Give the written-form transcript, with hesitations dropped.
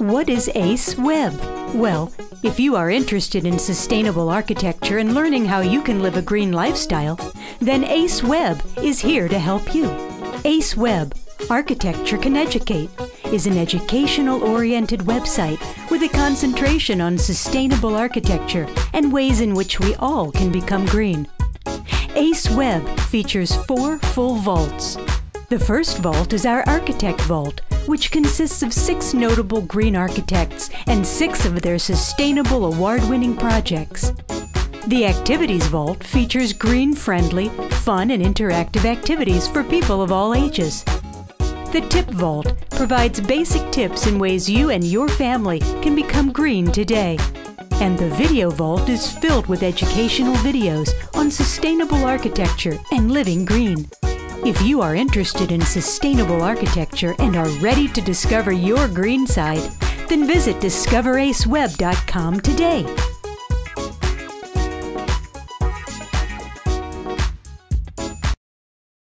What is ACE Web? Well, if you are interested in sustainable architecture and learning how you can live a green lifestyle, then ACE Web is here to help you. ACE Web, Architecture Can Educate, is an educational-oriented website with a concentration on sustainable architecture and ways in which we all can become green. ACE Web features 4 full vaults. The first vault is our Architect Vault, which consists of 6 notable green architects and 6 of their sustainable award-winning projects. The Activities Vault features green-friendly, fun and interactive activities for people of all ages. The Tip Vault provides basic tips in ways you and your family can become green today. And the Video Vault is filled with educational videos on sustainable architecture and living green. If you are interested in sustainable architecture and are ready to discover your green side, then visit discoveraceweb.com today.